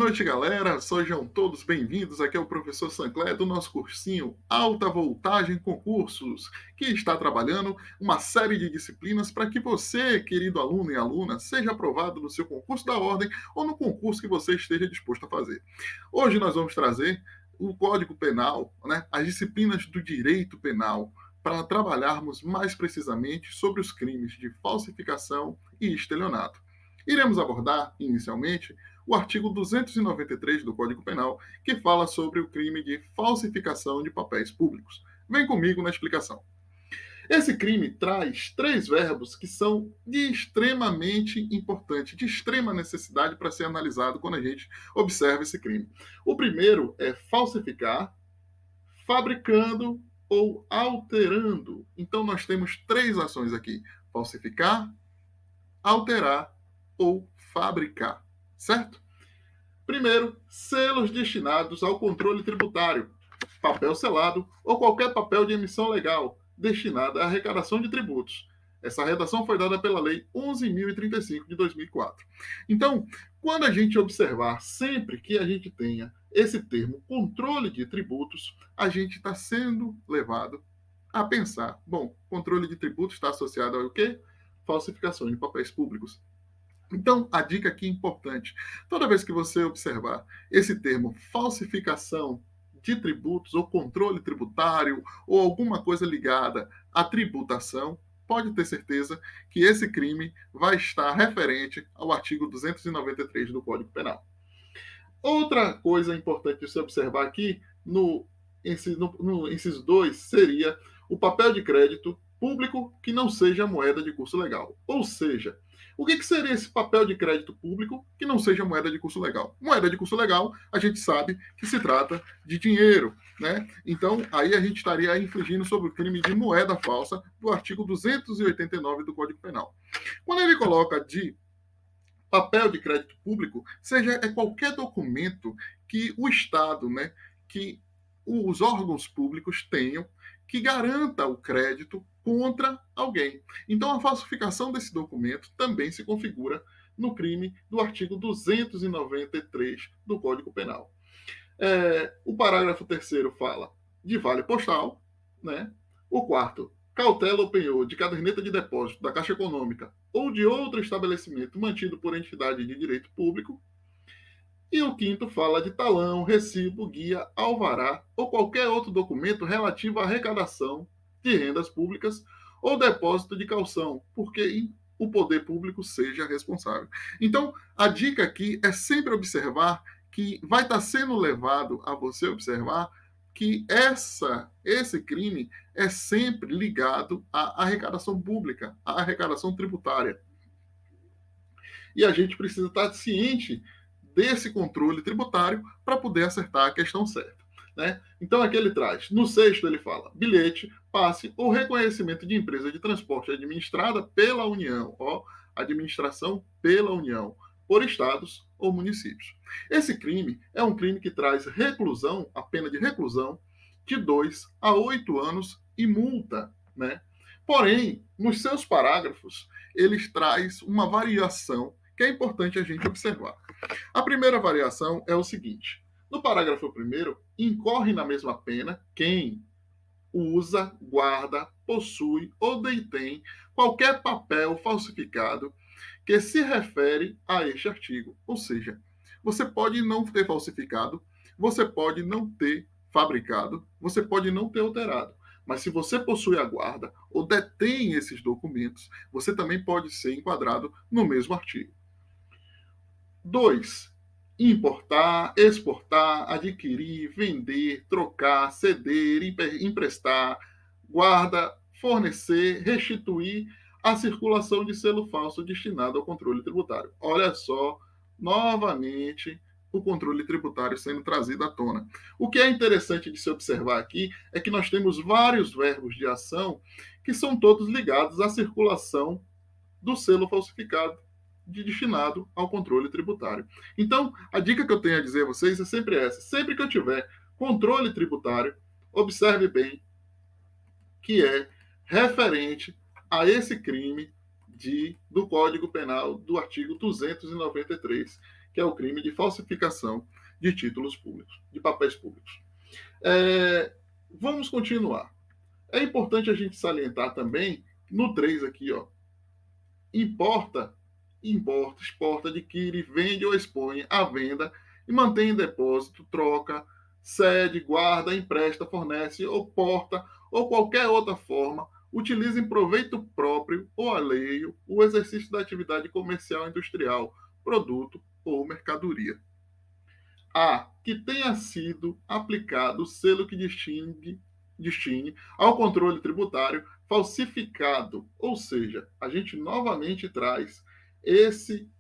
noite, galera. Sejam todos bem-vindos. Aqui é o professor Sancler do nosso cursinho Alta Voltagem Concursos, que está trabalhando uma série de disciplinas para que você, querido aluno e aluna, seja aprovado no seu concurso da ordem ou no concurso que você esteja disposto a fazer. Hoje nós vamos trazer o Código Penal, né, as disciplinas do direito penal, para trabalharmos mais precisamente sobre os crimes de falsificação e estelionato. Iremos abordar, inicialmente, o artigo 293 do Código Penal, que fala sobre o crime de falsificação de papéis públicos. Vem comigo na explicação. Esse crime traz três verbos que são de extremamente importante, de extrema necessidade para ser analisado quando a gente observa esse crime. O primeiro é falsificar, fabricando ou alterando. Então nós temos três ações aqui: falsificar, alterar ou fabricar, certo? Primeiro, selos destinados ao controle tributário, papel selado ou qualquer papel de emissão legal destinado à arrecadação de tributos. Essa redação foi dada pela Lei 11.035 de 2004. Então, quando a gente observar sempre que a gente tenha esse termo controle de tributos, a gente está sendo levado a pensar, bom, controle de tributos está associado ao quê? Falsificação de papéis públicos. Então, a dica aqui é importante. Toda vez que você observar esse termo falsificação de tributos ou controle tributário ou alguma coisa ligada à tributação, pode ter certeza que esse crime vai estar referente ao artigo 293 do Código Penal. Outra coisa importante de se observar aqui no inciso 2 seria o papel de crédito público que não seja moeda de curso legal. Ou seja, o que seria esse papel de crédito público que não seja moeda de curso legal? Moeda de curso legal, a gente sabe que se trata de dinheiro, né? Então, aí a gente estaria infringindo sobre o crime de moeda falsa do artigo 289 do Código Penal. Quando ele coloca de papel de crédito público, seja qualquer documento que o Estado, né, que os órgãos públicos tenham que garanta o crédito contra alguém. Então, a falsificação desse documento também se configura no crime do artigo 293 do Código Penal. O parágrafo terceiro fala de vale postal, né? O quarto, cautela ou penhor de caderneta de depósito da Caixa Econômica ou de outro estabelecimento mantido por entidade de direito público. E o quinto fala de talão, recibo, guia, alvará ou qualquer outro documento relativo à arrecadação de rendas públicas ou depósito de calção, porque o poder público seja responsável. Então, a dica aqui é sempre observar que vai estar sendo levado a você observar que esse crime é sempre ligado à arrecadação pública, à arrecadação tributária. E a gente precisa estar ciente desse controle tributário para poder acertar a questão certa. Né? Então, aqui ele traz, no sexto ele fala, bilhete, passe ou reconhecimento de empresa de transporte administrada pela União, administração pela União, por estados ou municípios. Esse crime é um crime que traz reclusão, a pena de reclusão, de 2 a 8 anos e multa, né? Porém, nos seus parágrafos, eles traz uma variação que é importante a gente observar. A primeira variação é o seguinte: no parágrafo primeiro, incorre na mesma pena quem usa, guarda, possui ou detém qualquer papel falsificado que se refere a este artigo. Ou seja, você pode não ter falsificado, você pode não ter fabricado, você pode não ter alterado. Mas se você possui a guarda ou detém esses documentos, você também pode ser enquadrado no mesmo artigo. 2. Importar, exportar, adquirir, vender, trocar, ceder, emprestar, guarda, fornecer, restituir a circulação de selo falso destinado ao controle tributário. Olha só, novamente, o controle tributário sendo trazido à tona. O que é interessante de se observar aqui é que nós temos vários verbos de ação que são todos ligados à circulação do selo falsificado destinado ao controle tributário. Então, a dica que eu tenho a dizer a vocês é sempre essa: sempre que eu tiver controle tributário, observe bem que é referente a esse crime do Código Penal do artigo 293, que é o crime de falsificação de títulos públicos, de papéis públicos. Vamos continuar. É importante a gente salientar também, no 3 aqui, ó, exporta, adquire, vende ou expõe à venda e mantém em depósito, troca, cede, guarda, empresta, fornece ou porta ou qualquer outra forma, utiliza em proveito próprio ou alheio o exercício da atividade comercial industrial, produto ou mercadoria. A. Que tenha sido aplicado o selo que destine ao controle tributário falsificado. Ou seja, a gente novamente traz esse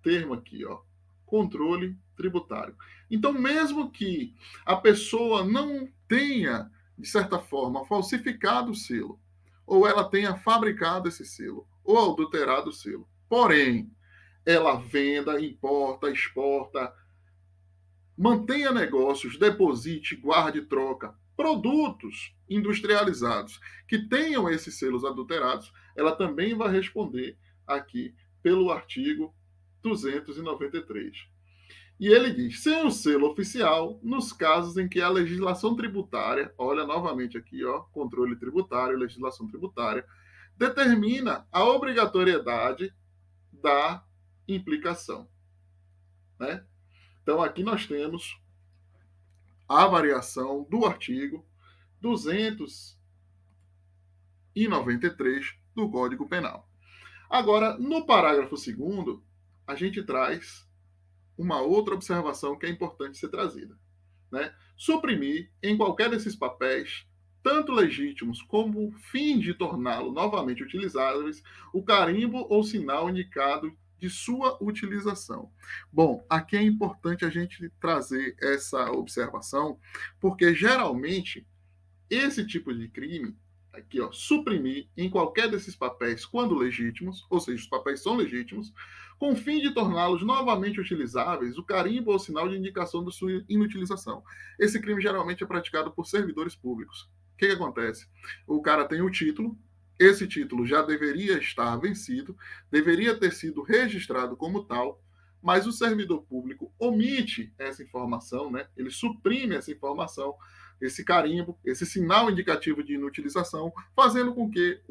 termo aqui, ó, controle tributário. Então, mesmo que a pessoa não tenha, de certa forma, falsificado o selo, ou ela tenha fabricado esse selo, ou adulterado o selo, porém, ela venda, importa, exporta, mantenha negócios, deposite, guarde, troca produtos industrializados que tenham esses selos adulterados, ela também vai responder aqui pelo artigo 293. E ele diz: sem o selo oficial, nos casos em que a legislação tributária, olha novamente aqui, ó, controle tributário, legislação tributária, determina a obrigatoriedade da implicação, né? Então aqui nós temos a variação do artigo 293 do Código Penal. Agora, no parágrafo 2º, a gente traz uma outra observação que é importante ser trazida, né? Suprimir em qualquer desses papéis, tanto legítimos como fim de torná-lo novamente utilizáveis, o carimbo ou sinal indicado de sua utilização. Bom, aqui é importante a gente trazer essa observação, porque geralmente esse tipo de crime, aqui, ó, suprimir em qualquer desses papéis quando legítimos, ou seja, os papéis são legítimos, com o fim de torná-los novamente utilizáveis, o carimbo ou sinal de indicação de sua inutilização. Esse crime geralmente é praticado por servidores públicos. O que acontece? O cara tem o título, esse título já deveria estar vencido, deveria ter sido registrado como tal, mas o servidor público omite essa informação, né? Ele suprime essa informação, esse carimbo, esse sinal indicativo de inutilização, fazendo com que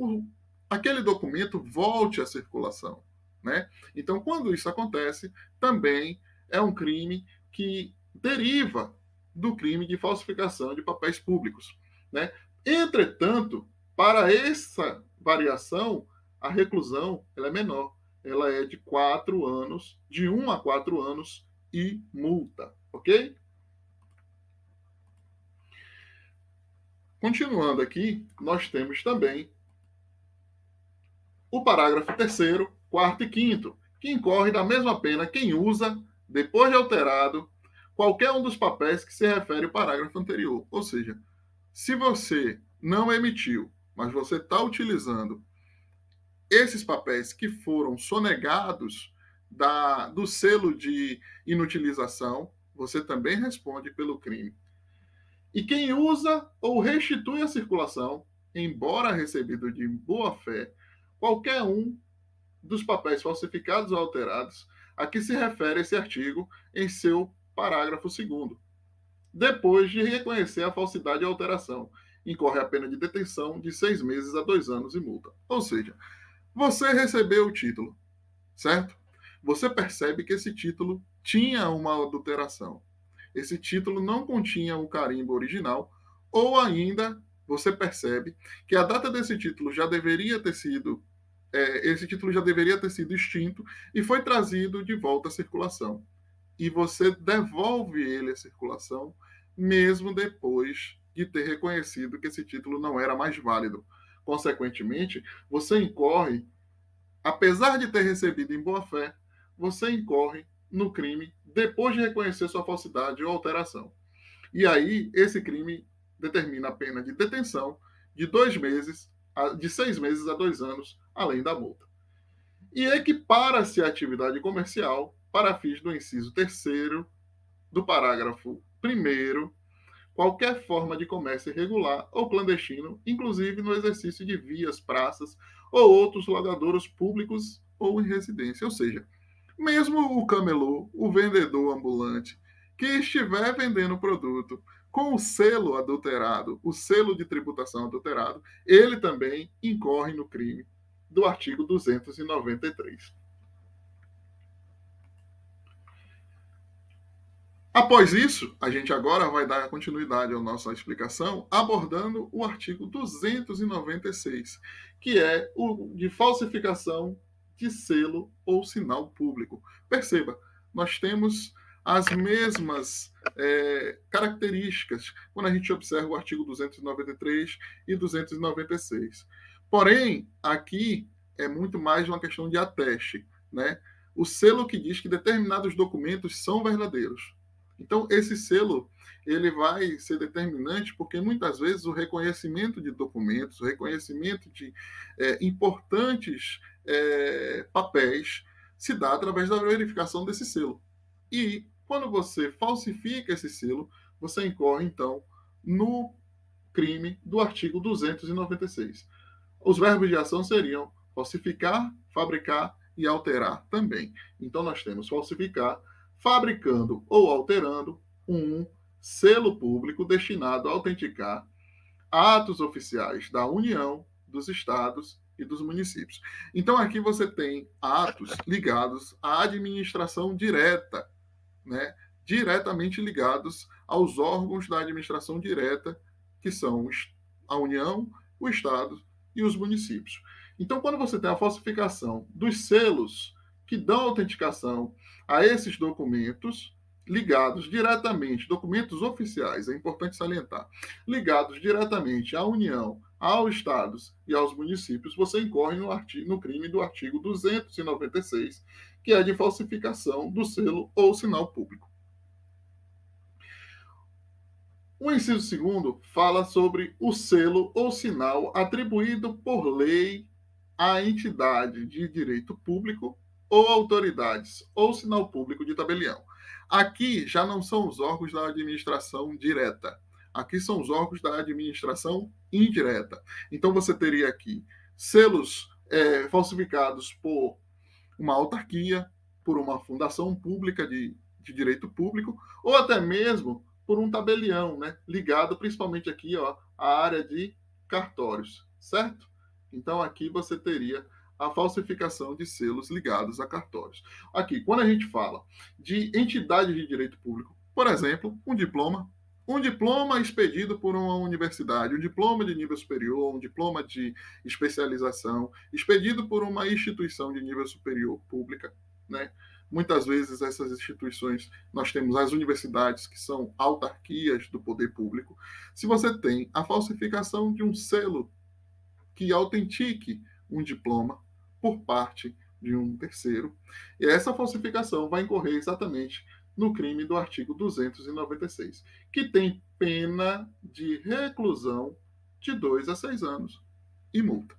aquele documento volte à circulação, né? Então, quando isso acontece, também é um crime que deriva do crime de falsificação de papéis públicos, né? Entretanto, para essa variação, a reclusão ela é menor. Ela é de 4 anos, de 1 a 4 anos e multa, ok? Continuando aqui, nós temos também o parágrafo 3º, 4º e 5º, que incorre da mesma pena quem usa, depois de alterado, qualquer um dos papéis que se refere ao parágrafo anterior. Ou seja, se você não emitiu, mas você está utilizando esses papéis que foram sonegados do selo de inutilização, você também responde pelo crime. E quem usa ou restitui a circulação, embora recebido de boa-fé, qualquer um dos papéis falsificados ou alterados a que se refere esse artigo em seu parágrafo 2º, depois de reconhecer a falsidade e alteração, incorre a pena de detenção de 6 meses a 2 anos e multa. Ou seja, você recebeu o título, certo? Você percebe que esse título tinha uma adulteração. Esse título não continha o carimbo original, ou ainda você percebe que a data desse título já deveria ter sido esse título já deveria ter sido extinto e foi trazido de volta à circulação. E você devolve ele à circulação, mesmo depois de ter reconhecido que esse título não era mais válido. Consequentemente, você incorre, apesar de ter recebido em boa-fé, você incorre no crime depois de reconhecer sua falsidade ou alteração. E aí, esse crime determina a pena de detenção de 2 meses, de 6 meses a 2 anos, além da multa. E equipara-se a atividade comercial para fins do inciso 3º do parágrafo 1º, qualquer forma de comércio irregular ou clandestino, inclusive no exercício de vias, praças ou outros logradouros públicos ou em residência. Ou seja, Mesmo o camelô, o vendedor ambulante, que estiver vendendo produto com o selo adulterado, o selo de tributação adulterado, ele também incorre no crime do artigo 293. Após isso, a gente agora vai dar continuidade à nossa explicação abordando o artigo 296, que é o de falsificação de selo ou sinal público. Perceba, nós temos as mesmas características quando a gente observa o artigo 293 e 296. Porém, aqui é muito mais uma questão de ateste, né? O selo que diz que determinados documentos são verdadeiros. Então, esse selo ele vai ser determinante porque muitas vezes o reconhecimento de documentos, o reconhecimento de importantes papéis se dá através da verificação desse selo. E quando você falsifica esse selo, você incorre, então, no crime do artigo 296. Os verbos de ação seriam falsificar, fabricar e alterar também. Então, nós temos falsificar, fabricando ou alterando um selo público destinado a autenticar atos oficiais da União, dos estados e dos municípios. Então, aqui você tem atos ligados à administração direta, né? Diretamente ligados aos órgãos da administração direta, que são a União, o Estado e os municípios. Então, quando você tem a falsificação dos selos que dão autenticação a esses documentos, ligados diretamente, documentos oficiais, é importante salientar, ligados diretamente à União, aos estados e aos municípios, você incorre no crime do artigo 296, que é de falsificação do selo ou sinal público. O inciso segundo fala sobre o selo ou sinal atribuído por lei à entidade de direito público ou autoridades ou sinal público de tabelião. Aqui já não são os órgãos da administração direta. Aqui são os órgãos da administração indireta. Então você teria aqui selos falsificados por uma autarquia, por uma fundação pública de direito público, ou até mesmo por um tabelião, né? Ligado principalmente aqui ó, à área de cartórios, certo? Então aqui você teria a falsificação de selos ligados a cartórios. Aqui, quando a gente fala de entidade de direito público, por exemplo, um diploma expedido por uma universidade, um diploma de nível superior, um diploma de especialização, expedido por uma instituição de nível superior pública, né? Muitas vezes essas instituições, nós temos as universidades que são autarquias do poder público. Se você tem a falsificação de um selo que autentique um diploma por parte de um terceiro, e essa falsificação vai incorrer exatamente no crime do artigo 296, que tem pena de reclusão de 2 a 6 anos e multa.